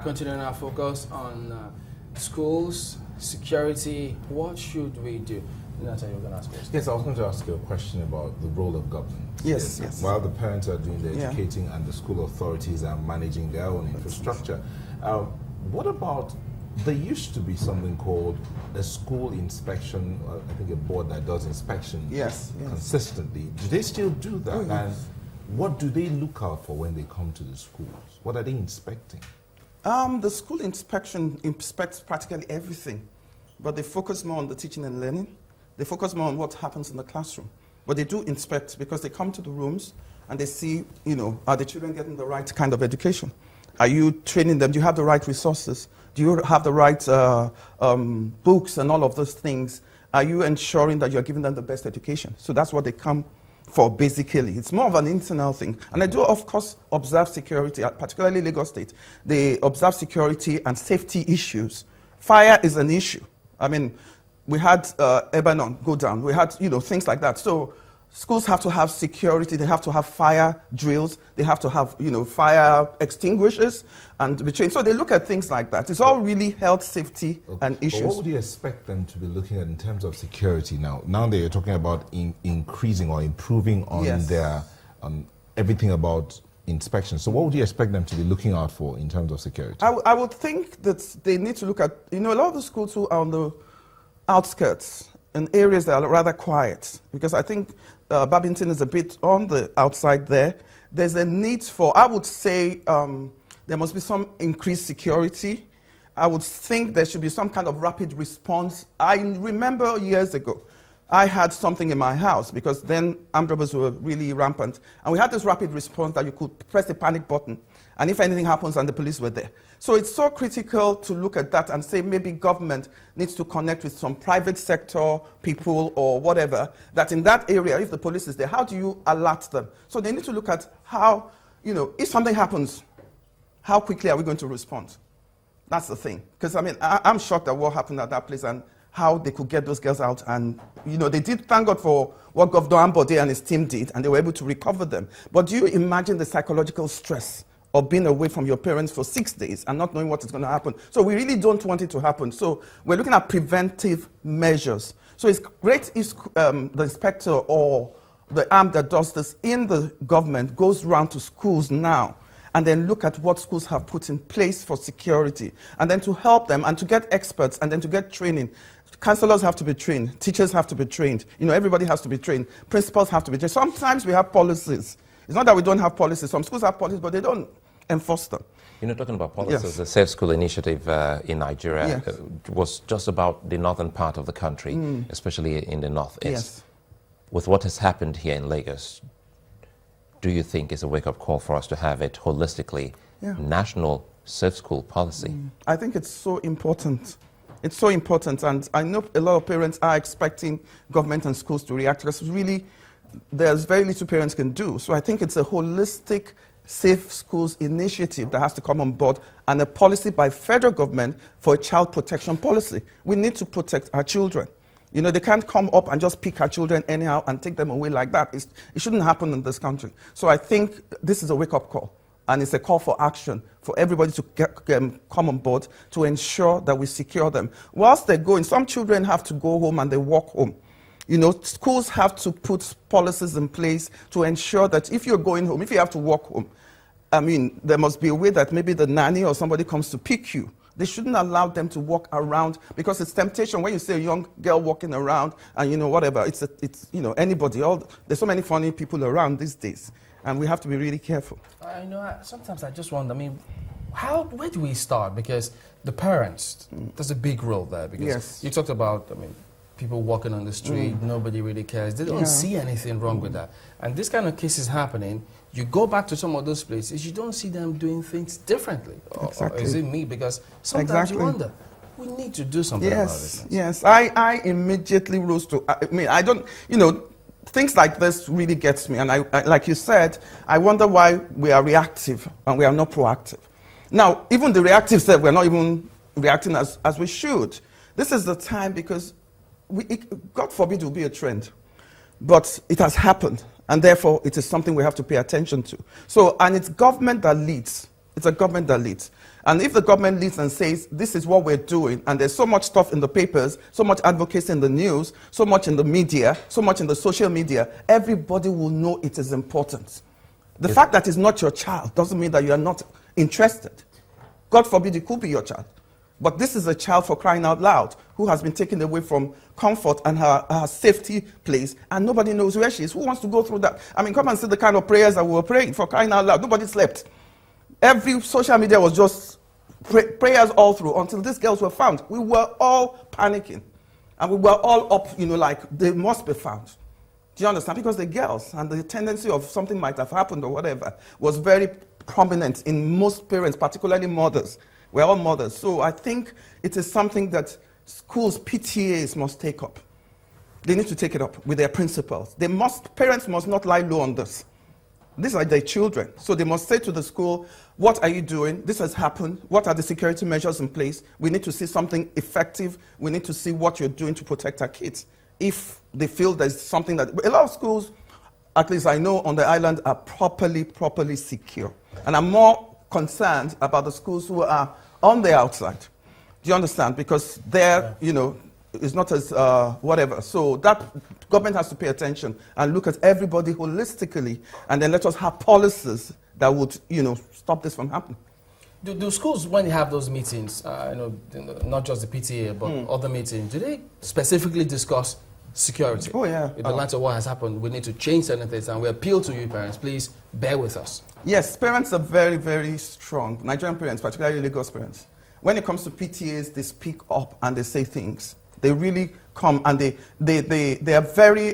Continuing our focus on schools, security, what should we do? That's how you're going to ask us. Yes, I was going to ask you a question about the role of government. Yes. While the parents are doing the educating and the school authorities are managing their own infrastructure, what about, there used to be something called a school inspection, I think a board that does inspection consistently. Do they still do that? Oh, yes. And what do they look out for when they come to the schools? What are they inspecting? The school inspection inspects practically everything, but they focus more on the teaching and learning. They focus more on what happens in the classroom. But they do inspect because they come to the rooms and they see, are the children getting the right kind of education? Are you training them? Do you have the right resources? Do you have the right books and all of those things? Are you ensuring that you're giving them the best education? So that's what they come for, basically. It's more of an internal thing. And I do, of course, observe security, particularly Lagos State. They observe security and safety issues. Fire is an issue. I mean, we had Lebanon go down. We had, things like that. So schools have to have security. They have to have fire drills. They have to have, fire extinguishers and be trained. So they look at things like that. It's all really health, safety, and issues. But what would you expect them to be looking at in terms of security now? Now that you're talking about increasing or improving on their everything about inspection. So what would you expect them to be looking out for in terms of security? I would think that they need to look at, a lot of the schools who are on the outskirts in areas that are rather quiet, because I think Babington is a bit on the outside there. There's a need for, I would say, there must be some increased security. I would think there should be some kind of rapid response. I remember years ago, I had something in my house because then armed robbers were really rampant. And we had this rapid response that you could press the panic button, and if anything happens, and the police were there. So it's so critical to look at that and say maybe government needs to connect with some private sector people or whatever, that in that area, if the police is there, how do you alert them? So they need to look at how, if something happens, how quickly are we going to respond? That's the thing. Because, I'm shocked at what happened at that place and how they could get those girls out. And, they did, thank God for what Governor Ambode and his team did, and they were able to recover them. But do you imagine the psychological stress of being away from your parents for 6 days and not knowing what is going to happen? So we really don't want it to happen. So we're looking at preventive measures. So it's great if the inspector or the arm that does this in the government goes around to schools now and then look at what schools have put in place for security, and then to help them and to get experts and then to get training. Counselors have to be trained. Teachers have to be trained. Everybody has to be trained. Principals have to be trained. Sometimes we have policies. It's not that we don't have policies. Some schools have policies, but they don't enforce them. Talking about policies, the Safe School Initiative in Nigeria was just about the northern part of the country, especially in the northeast. Yes. With what has happened here in Lagos, do you think it's a wake-up call for us to have it holistically, national safe school policy? I think it's so important. It's so important, and I know a lot of parents are expecting government and schools to react, because really there's very little parents can do. So I think it's a holistic Safe Schools initiative that has to come on board, and a policy by federal government for a child protection policy. We need to protect our children. They can't come up and just pick our children anyhow and take them away like that. It shouldn't happen in this country. So I think this is a wake-up call, and it's a call for action for everybody to come on board to ensure that we secure them. Whilst they're going, some children have to go home and they walk home. Schools have to put policies in place to ensure that if you're going home, if you have to walk home, there must be a way that maybe the nanny or somebody comes to pick you. They shouldn't allow them to walk around, because it's temptation when you see a young girl walking around and, whatever, it's anybody. There's so many funny people around these days, and we have to be really careful. Sometimes I just wonder, where do we start? Because the parents, there's a big role there. Because you talked about, people walking on the street, nobody really cares. They don't see anything wrong with that. And this kind of cases happening, you go back to some of those places, you don't see them doing things differently. Or is it me? Because sometimes you wonder, we need to do something about this. Yes, I immediately rose to, I don't, things like this really gets me. And I, like you said, I wonder why we are reactive and we are not proactive. Now, even the reactive said we're not even reacting as we should. This is the time, because God forbid it will be a trend. But it has happened, and therefore it is something we have to pay attention to. So, and it's government that leads. It's a government that leads. And if the government leads and says, this is what we're doing, and there's so much stuff in the papers, so much advocacy in the news, so much in the media, so much in the social media, everybody will know it is important. The fact that it's not your child doesn't mean that you are not interested. God forbid it could be your child. But this is a child, for crying out loud, who has been taken away from comfort and her safety place, and nobody knows where she is. Who wants to go through that? I mean, come and see the kind of prayers that we were praying, for crying out loud. Nobody slept. Every social media was just prayers all through until these girls were found. We were all panicking. And we were all up, like they must be found. Do you understand? Because the girls and the tendency of something might have happened or whatever was very prominent in most parents, particularly mothers. We're all mothers. So I think it is something that schools, PTAs must take up. They need to take it up with their principals. Parents must not lie low on this. These are their children. So they must say to the school, what are you doing? This has happened. What are the security measures in place? We need to see something effective. We need to see what you're doing to protect our kids. If they feel there's something that... A lot of schools, at least I know on the island, are properly secure. And I'm more concerned about the schools who are on the outside. Do you understand? Because they're, it's not as whatever. So that government has to pay attention and look at everybody holistically, and then let us have policies that would, stop this from happening. Do schools, when they have those meetings, not just the PTA, but other meetings, do they specifically discuss security? Oh, yeah. In the light of what has happened, we need to change certain things, and we appeal to you, parents, please bear with us. Yes, parents are very, very strong. Nigerian parents, particularly Lagos parents. When it comes to PTAs, they speak up and they say things. They really come, and they are very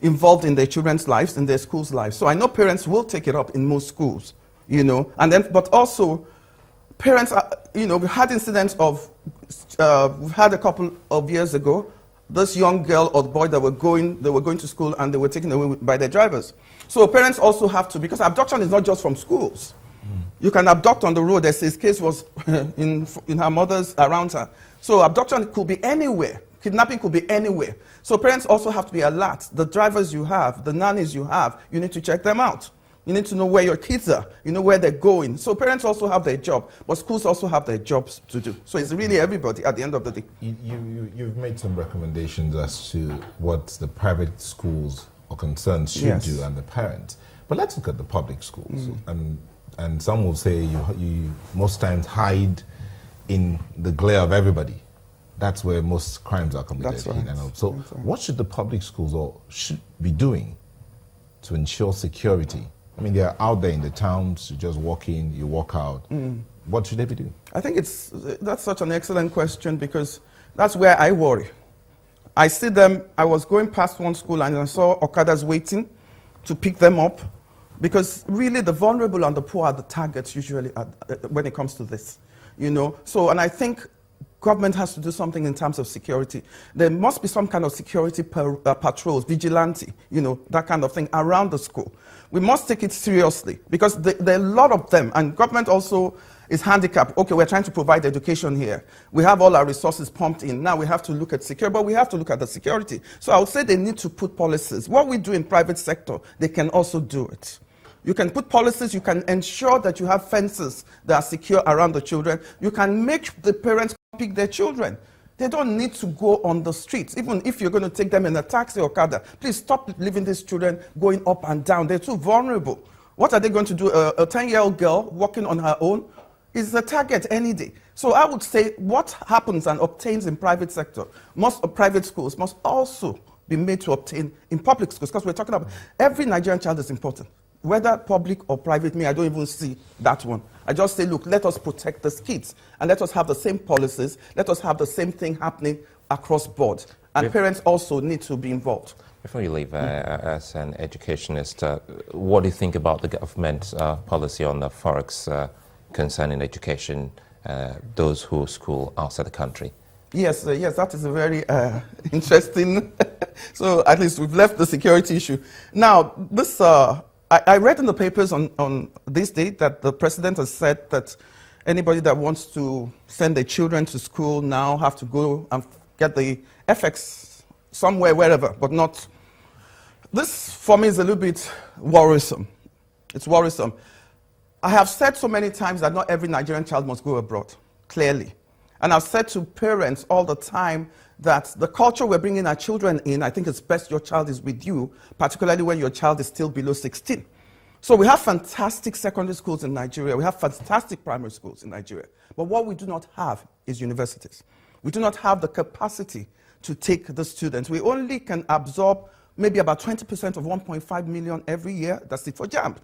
involved in their children's lives, in their schools' lives. So I know parents will take it up in most schools, and then, but also parents are, we had incidents of, we had a couple of years ago, this young girl or boy they were going to school and they were taken away by their drivers. So parents also have to, because abduction is not just from schools. You can abduct on the road. As his case was in her mother's, around her. So abduction could be anywhere. Kidnapping could be anywhere. So parents also have to be alert. The drivers you have, the nannies you have, you need to check them out. You need to know where your kids are. You know where they're going. So parents also have their job, but schools also have their jobs to do. So it's really everybody at the end of the day. You've made some recommendations as to what the private schools or concerns should do and the parents. But let's look at the public schools. And some will say you most times hide in the glare of everybody. That's where most crimes are committed. That's right. So what should the public schools should be doing to ensure security? I mean, they're out there in the towns, you just walk in, you walk out. What should they be doing? I think that's such an excellent question, because that's where I worry. I see them, I was going past one school and I saw Okadas waiting to pick them up, because really the vulnerable and the poor are the targets usually when it comes to this, So, and I think government has to do something in terms of security. There must be some kind of security patrols, vigilante, that kind of thing around the school. We must take it seriously, because there are a lot of them, and government also is handicapped. Okay, we're trying to provide education here. We have all our resources pumped in. Now we have to look at security, but we have to look at the security. So I would say they need to put policies. What we do in private sector, they can also do it. You can put policies, you can ensure that you have fences that are secure around the children. You can make the parents pick their children. They don't need to go on the streets. Even if you're going to take them in a taxi or car, please stop leaving these children going up and down. They're too vulnerable. What are they going to do? A 10-year-old girl walking on her own is a target any day. So I would say what happens and obtains in private sector, most private schools must also be made to obtain in public schools, because we're talking about every Nigerian child is important. Whether public or private, I don't even see that one. I just say, look, let us protect the kids, and let us have the same policies, let us have the same thing happening across board. And parents also need to be involved. Before you leave, as an educationist, what do you think about the government's policy on the forex concerning education, those who school outside the country? Yes, that is a very interesting. So at least we've left the security issue. Now, this... I read in the papers on this day that the president has said that anybody that wants to send their children to school now have to go and get the FX somewhere, wherever, but not. This, for me, is a little bit worrisome. It's worrisome. I have said so many times that not every Nigerian child must go abroad, clearly. And I've said to parents all the time that the culture we're bringing our children in, I think it's best your child is with you, particularly when your child is still below 16. So we have fantastic secondary schools in Nigeria. We have fantastic primary schools in Nigeria. But what we do not have is universities. We do not have the capacity to take the students. We only can absorb maybe about 20% of 1.5 million every year. That's it for JAMB.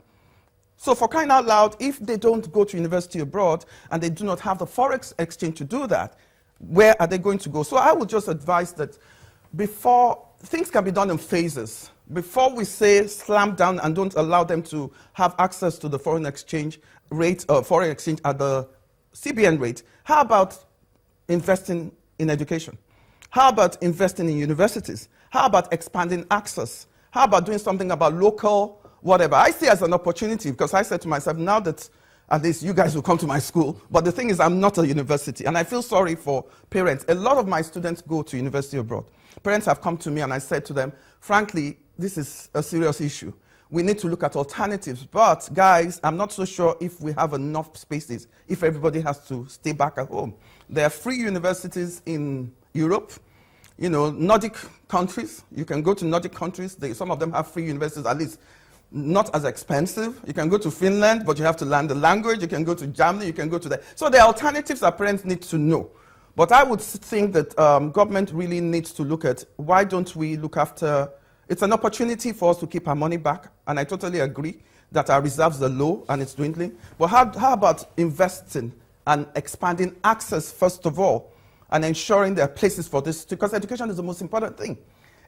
So for crying out loud, if they don't go to university abroad and they do not have the forex exchange to do that, where are they going to go? So I would just advise that before, things can be done in phases. Before we say slam down and don't allow them to have access to the foreign exchange rate, foreign exchange at the CBN rate, how about investing in education? How about investing in universities? How about expanding access? How about doing something about local whatever? I see it as an opportunity because I said to myself, now that at least you guys will come to my school, but the thing is I'm not a university, and I feel sorry for parents. A lot of my students go to university abroad. Parents have come to me and I said to them, frankly, this is a serious issue. We need to look at alternatives, but guys, I'm not so sure if we have enough spaces, if everybody has to stay back at home. There are free universities in Europe, you know, Nordic countries. You can go to Nordic countries. Some of them have free universities, at least not as expensive. You can go to Finland, but you have to learn the language. You can go to Germany, you can go to that. So there are alternatives that parents need to know. But I would think that government really needs to look at, why don't we look after, it's an opportunity for us to keep our money back, and I totally agree that our reserves are low and it's dwindling. But how about investing and expanding access, first of all, and ensuring there are places for this, because education is the most important thing.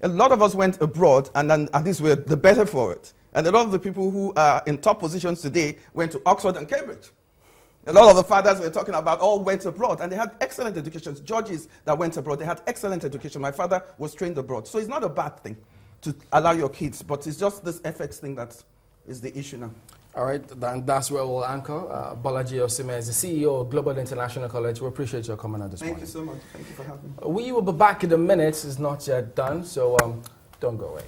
A lot of us went abroad, and then at least we're the better for it. And a lot of the people who are in top positions today went to Oxford and Cambridge. A lot of the fathers we're talking about all went abroad, and they had excellent educations. Judges that went abroad, they had excellent education. My father was trained abroad. So it's not a bad thing to allow your kids, but it's just this FX thing that is the issue now. All right, then that's where we'll anchor. Bolaji Osime is the CEO of Global International College. We appreciate your coming on this morning. Thank you so much. Thank you for having me. We will be back in a minute. It's not yet done, so don't go away.